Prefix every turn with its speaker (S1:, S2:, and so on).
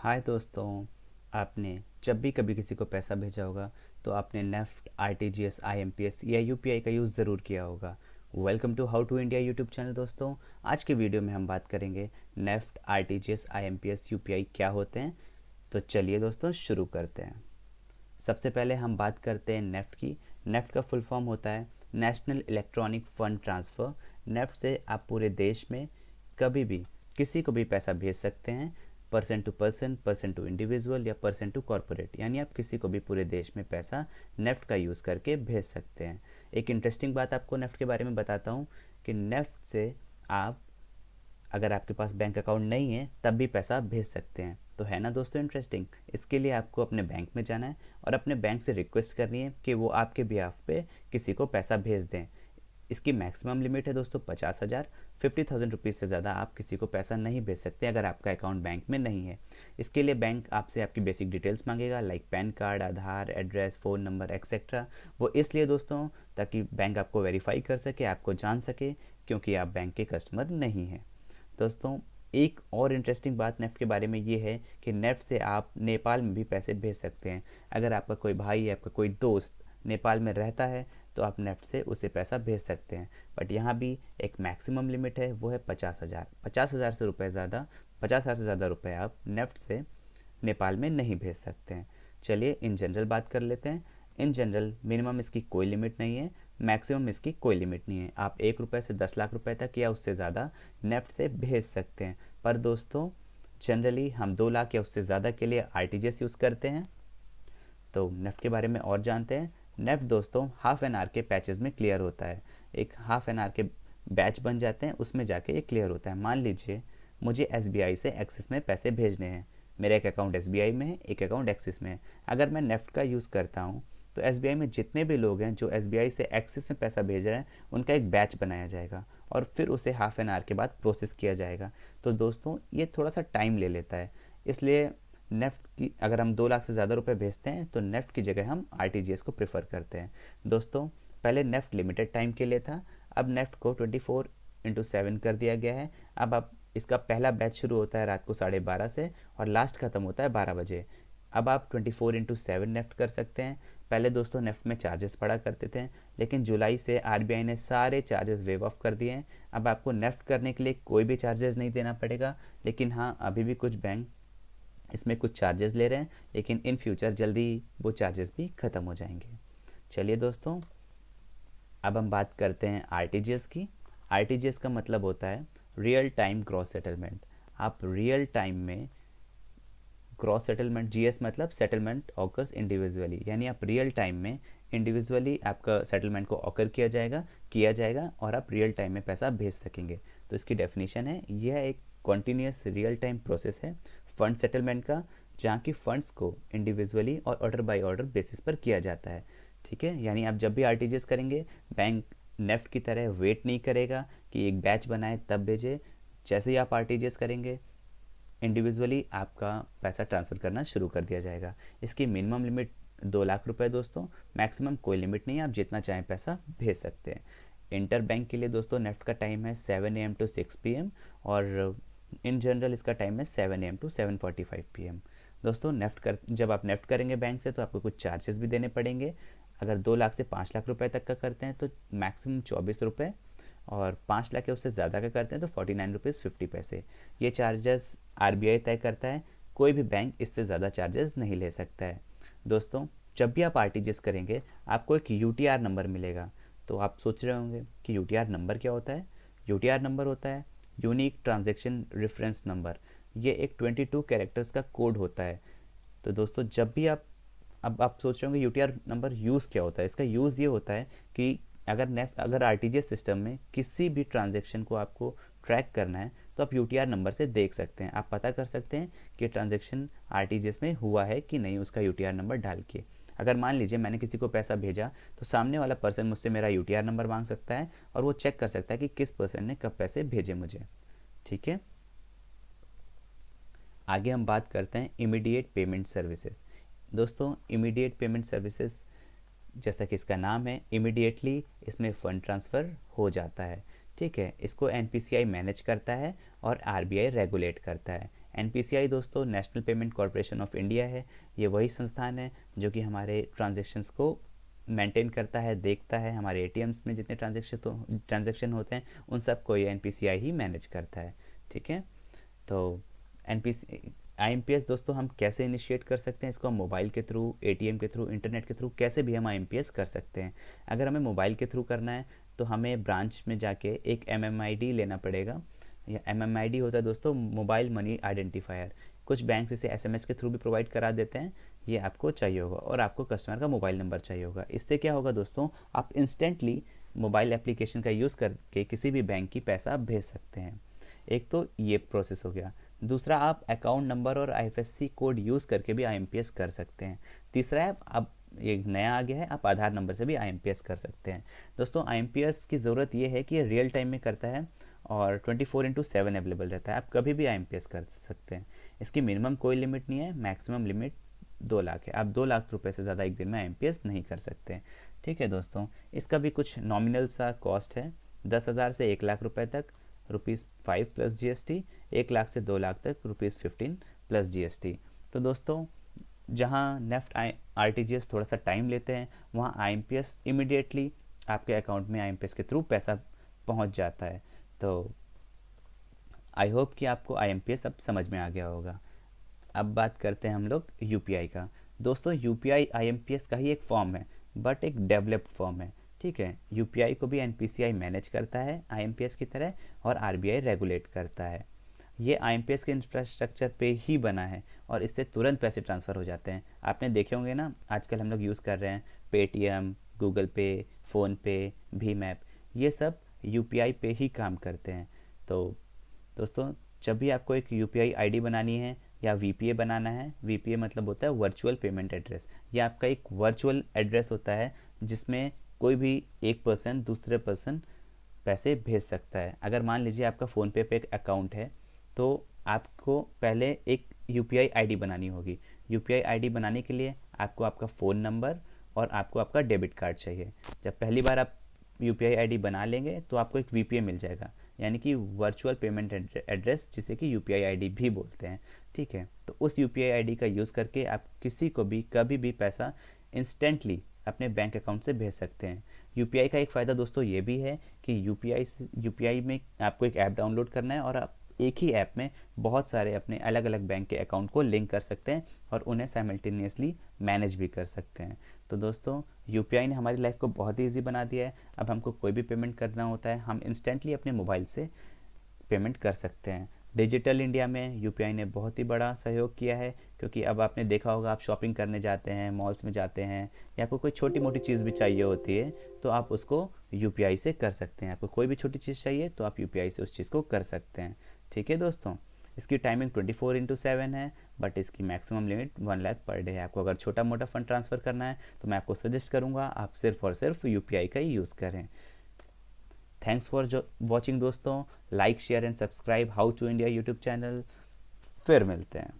S1: हाय दोस्तों। आपने जब भी कभी किसी को पैसा भेजा होगा तो आपने नेफ्ट, आरटीजीएस, आईएमपीएस या यूपीआई का यूज़ ज़रूर किया होगा। Welcome to How To India YouTube channel. दोस्तों, आज के वीडियो में हम बात करेंगे नेफ्ट, आरटीजीएस, आईएमपीएस, यूपीआई क्या होते हैं। तो चलिए दोस्तों शुरू करते हैं। सबसे पहले हम बात करते हैं नेफ्ट की। नेफ्ट का फुल फॉर्म होता है national electronic fund transfer. NEFT से आप पूरे देश में कभी भी किसी को भी पैसा भेज सकते हैं। पर्सन टू इंडिविजुअल या पर्सन टू कॉरपोरेट, यानी आप किसी को भी पूरे देश में पैसा नेफ्ट का यूज़ करके भेज सकते हैं। एक इंटरेस्टिंग बात आपको नेफ्ट के बारे में बताता हूँ कि नेफ्ट से आप, अगर आपके पास बैंक अकाउंट नहीं है तब भी पैसा भेज सकते हैं। तो है ना दोस्तों इंटरेस्टिंग। इसके लिए आपको अपने बैंक में जाना है और अपने बैंक से रिक्वेस्ट करनी है कि वो आपके बिहाफ पे किसी को पैसा भेज दें। इसकी मैक्सिमम लिमिट है दोस्तों 50,000। 50,000 रुपीज़ से ज़्यादा आप किसी को पैसा नहीं भेज सकते अगर आपका अकाउंट बैंक में नहीं है। इसके लिए बैंक आपसे आपकी बेसिक डिटेल्स मांगेगा, लाइक पैन कार्ड, आधार, एड्रेस, फ़ोन नंबर एक्सेट्रा। वो इसलिए दोस्तों ताकि बैंक आपको वेरीफाई कर सके, आपको जान सके, क्योंकि आप बैंक के कस्टमर नहीं हैं। दोस्तों, एक और इंटरेस्टिंग बात नेफ्ट के बारे में ये है कि नेफ्ट से आप नेपाल में भी पैसे भेज सकते हैं। अगर आपका कोई भाई या आपका कोई दोस्त नेपाल में रहता है तो आप नेफ्ट से उसे पैसा भेज सकते हैं। बट यहाँ भी एक मैक्सिमम लिमिट है, वो है 50,000। 50,000 से रुपये ज़्यादा, 50,000 से ज़्यादा रुपये आप नेफ्ट से नेपाल में नहीं भेज सकते हैं। चलिए इन जनरल बात कर लेते हैं। इन जनरल मिनिमम इसकी कोई लिमिट नहीं है, मैक्सिमम इसकी कोई लिमिट नहीं है। आप 1 रुपये से 10 लाख रुपए तक या उससे ज़्यादा नेफ्ट से भेज सकते हैं। पर दोस्तों, जनरली हम 2 लाख या उससे ज़्यादा के लिए आरटीजीएस यूज़ करते हैं। तो नेफ्ट के बारे में और जानते हैं। नेफ्ट दोस्तों हाफ एन आवर के पैचेस में क्लियर होता है। एक हाफ एन आवर के बैच बन जाते हैं, उसमें जाके ये क्लियर होता है। मान लीजिए मुझे एसबीआई से एक्सिस में पैसे भेजने हैं। मेरा एक अकाउंट एसबीआई में है, एक अकाउंट एक्सिस में है। अगर मैं नेफ्ट का यूज़ करता हूँ तो एसबीआई में जितने भी लोग हैं जो एसबीआई से एक्सिस में पैसा भेज रहे हैं उनका एक बैच बनाया जाएगा और फिर उसे हाफ एन आवर के बाद प्रोसेस किया जाएगा। तो दोस्तों ये थोड़ा सा टाइम ले लेता है। इसलिए नेफ्ट की अगर हम 2 लाख से ज़्यादा रुपए भेजते हैं तो नेफ्ट की जगह हम आरटीजीएस को प्रेफर करते हैं। दोस्तों, पहले नेफ्ट लिमिटेड टाइम के लिए था, अब नेफ्ट को 24/7 कर दिया गया है। अब आप इसका पहला बैच शुरू होता है रात को 12:30 से और लास्ट ख़त्म होता है 12 बजे। अब आप 24/7 नेफ्ट कर सकते हैं। पहले दोस्तों नेफ्ट में चार्जेस पड़ा करते थे, लेकिन जुलाई से आरबीआई ने सारे चार्जेस वेव ऑफ कर दिए हैं। अब आपको नेफ्ट करने के लिए कोई भी चार्जेस नहीं देना पड़ेगा। लेकिन हाँ, अभी भी कुछ बैंक इसमें कुछ चार्जेस ले रहे हैं, लेकिन इन फ्यूचर जल्दी वो चार्जेस भी ख़त्म हो जाएंगे। चलिए दोस्तों, अब हम बात करते हैं आरटीजीएस की। आरटीजीएस का मतलब होता है रियल टाइम ग्रॉस सेटलमेंट। आप रियल टाइम में क्रॉस सेटलमेंट, जीएस मतलब सेटलमेंट ऑकर्स इंडिविजुअली, यानी आप रियल टाइम में इंडिविजुअली आपका सेटलमेंट को ऑकर किया जाएगा और आप रियल टाइम में पैसा भेज सकेंगे। तो इसकी डेफिनेशन है, यह एक कॉन्टीन्यूस रियल टाइम प्रोसेस है फंड सेटलमेंट का, जहाँ की फंड्स को इंडिविजुअली और ऑर्डर बाय ऑर्डर बेसिस पर किया जाता है। ठीक है, यानी आप जब भी आरटीजीएस करेंगे बैंक नेफ्ट की तरह वेट नहीं करेगा कि एक बैच बनाए तब भेजे। जैसे ही आप आरटीजीएस करेंगे इंडिविजुअली आपका पैसा ट्रांसफ़र करना शुरू कर दिया जाएगा। इसकी मिनिमम लिमिट 2 लाख रुपए दोस्तों, मैक्सिमम कोई लिमिट नहीं है, आप जितना चाहें पैसा भेज सकते हैं। इंटर बैंक के लिए दोस्तों नेफ्ट का टाइम है 7 AM to 6 PM और इन जनरल इसका टाइम है 7 AM to 7:45 PM। दोस्तों जब आप नेफ्ट करेंगे बैंक से तो आपको कुछ चार्जेस भी देने पड़ेंगे। अगर 2 लाख से 5 लाख रुपए तक का करते हैं तो मैक्सिमम 24 रुपये, और 5 लाख या उससे ज़्यादा का करते हैं तो 49 रुपीज़ 50 पैसे। ये चार्जेस आरबीआई तय करता है, कोई भी बैंक इससे ज़्यादा चार्जेस नहीं ले सकता है। दोस्तों, जब भी आप आरटीजीएस करेंगे आपको एक यूटीआर नंबर मिलेगा। तो आप सोच रहे होंगे कि यूटीआर नंबर क्या होता है। यूटीआर नंबर होता है यूनिक ट्रांजैक्शन रेफरेंस नंबर। ये एक 22 कैरेक्टर्स का कोड होता है। तो दोस्तों, जब भी आप, अब आप सोच रहे होंगे यूटीआर नंबर यूज़ क्या होता है। इसका यूज़ ये होता है कि अगर आरटीजीएस सिस्टम में किसी भी ट्रांजैक्शन को आपको ट्रैक करना है तो आप यूटीआर नंबर से देख सकते हैं। आप पता कर सकते हैं कि ट्रांजैक्शन आरटीजीएस में हुआ है कि नहीं, उसका यूटीआर नंबर डाल के। अगर मान लीजिए मैंने किसी को पैसा भेजा तो सामने वाला पर्सन मुझसे मेरा यूटीआर नंबर मांग सकता है और वो चेक कर सकता है कि किस पर्सन ने कब पैसे भेजे मुझे। ठीक है, आगे हम बात करते हैं इमीडिएट पेमेंट सर्विसेज। दोस्तों, इमीडिएट पेमेंट सर्विसेज जैसा कि इसका नाम है, इमीडिएटली इसमें फ़ंड ट्रांसफ़र हो जाता है। ठीक है, इसको एनपीसीआई मैनेज करता है और आरबीआई रेगुलेट करता है। NPCI दोस्तों national payment corporation of India है। ये वही संस्थान है जो कि हमारे ट्रांजेक्शन्स को मेंटेन करता है, देखता है। हमारे ATMs में जितने ट्रांजेक्शन होते हैं उन सब को ये NPCI ही मैनेज करता है। ठीक है, तो IMPS दोस्तों हम कैसे इनिशिएट कर सकते हैं इसको? हम मोबाइल के थ्रू, ATM के थ्रू, इंटरनेट के थ्रू, कैसे भी हम IMPS कर सकते हैं। अगर हमें मोबाइल के थ्रू करना है तो हमें ब्रांच में जाके एक MMID लेना पड़ेगा। या MMID होता है दोस्तों मोबाइल मनी आइडेंटिफायर। कुछ बैंक इसे SMS के थ्रू भी प्रोवाइड करा देते हैं। ये आपको चाहिए होगा और आपको कस्टमर का मोबाइल नंबर चाहिए होगा। इससे क्या होगा दोस्तों, आप इंस्टेंटली मोबाइल एप्लीकेशन का यूज़ करके किसी भी बैंक की पैसा भेज सकते हैं। एक तो ये प्रोसेस हो गया। दूसरा, आप अकाउंट नंबर और IFSC कोड यूज़ करके भी IMPS कर सकते हैं। तीसरा है, अब ये नया आ गया है, आप आधार नंबर से भी IMPS कर सकते हैं। दोस्तों IMPS की ज़रूरत ये है कि ये रियल टाइम में करता है और 24/7 अवेलेबल रहता है। आप कभी भी IMPS कर सकते हैं। इसकी मिनिमम कोई लिमिट नहीं है, मैक्सिमम लिमिट 2 लाख है। आप 2 लाख रुपए से ज़्यादा एक दिन में IMPS नहीं कर सकते। ठीक है दोस्तों, इसका भी कुछ नॉमिनल सा कॉस्ट है। 10,000 से 1 लाख रुपए तक ₹5 प्लस GST, 1 लाख से 2 लाख तक ₹15 प्लस GST। तो दोस्तों जहाँ नेफ्ट RTGS थोड़ा सा टाइम लेते हैं, वहाँ IMPS इमिडिएटली आपके अकाउंट में IMPS के थ्रू पैसा पहुँच जाता है। तो आई होप कि आपको IMPS अब समझ में आ गया होगा। अब बात करते हैं हम लोग UPI का। दोस्तों UPI IMPS का ही एक फॉर्म है, बट एक डेवलप्ड फॉर्म है। ठीक है, UPI को भी NPCI मैनेज करता है IMPS की तरह और RBI रेगुलेट करता है। ये IMPS के इंफ्रास्ट्रक्चर पे ही बना है और इससे तुरंत पैसे ट्रांसफ़र हो जाते हैं। आपने देखे होंगे ना, आजकल हम लोग यूज़ कर रहे हैं पेटीएम, गूगल पे, फ़ोनपे, भीम ऐप, ये सब UPI पे ही काम करते हैं। तो दोस्तों जब भी आपको एक UPI ID बनानी है या VPA बनाना है, VPA मतलब होता है वर्चुअल पेमेंट एड्रेस। ये आपका एक वर्चुअल एड्रेस होता है जिसमें कोई भी एक पर्सन दूसरे पर्सन पैसे भेज सकता है। अगर मान लीजिए आपका फ़ोनपे पे एक अकाउंट है तो आपको पहले एक UPI ID बनानी होगी। UPI ID बनाने के लिए आपको आपका फ़ोन नंबर और आपको आपका डेबिट कार्ड चाहिए। जब पहली बार आप UPI ID बना लेंगे तो आपको एक VPA मिल जाएगा, यानी कि वर्चुअल पेमेंट एड्रेस, जिसे कि UPI ID भी बोलते हैं। ठीक है, तो उस UPI ID का यूज़ करके आप किसी को भी कभी भी पैसा इंस्टेंटली अपने बैंक अकाउंट से भेज सकते हैं। UPI का एक फ़ायदा दोस्तों ये भी है कि UPI में आपको एक ऐप डाउनलोड करना है और आप एक ही ऐप में बहुत सारे अपने अलग अलग बैंक के अकाउंट को लिंक कर सकते हैं और उन्हें साइमल्टेनियसली मैनेज भी कर सकते हैं। तो दोस्तों UPI ने हमारी लाइफ को बहुत ही ईजी बना दिया है। अब हमको कोई भी पेमेंट करना होता है, हम इंस्टेंटली अपने मोबाइल से पेमेंट कर सकते हैं। डिजिटल इंडिया में UPI ने बहुत ही बड़ा सहयोग किया है, क्योंकि अब आपने देखा होगा, आप शॉपिंग करने जाते हैं, मॉल्स में जाते हैं, या आपको कोई छोटी मोटी चीज़ भी चाहिए होती है तो आप उसको UPI से कर सकते हैं। आपको कोई भी छोटी चीज़ चाहिए तो आप UPI से उस चीज़ को कर सकते हैं। ठीक है दोस्तों, इसकी टाइमिंग 24/7 है, बट इसकी maximum limit 1 lakh per day है। आपको अगर छोटा मोटा फंड ट्रांसफ़र करना है तो मैं आपको सजेस्ट करूँगा आप सिर्फ और सिर्फ UPI का ही यूज़ करें। थैंक्स फॉर वॉचिंग दोस्तों। Like, share and subscribe How To India YouTube channel. फिर मिलते हैं।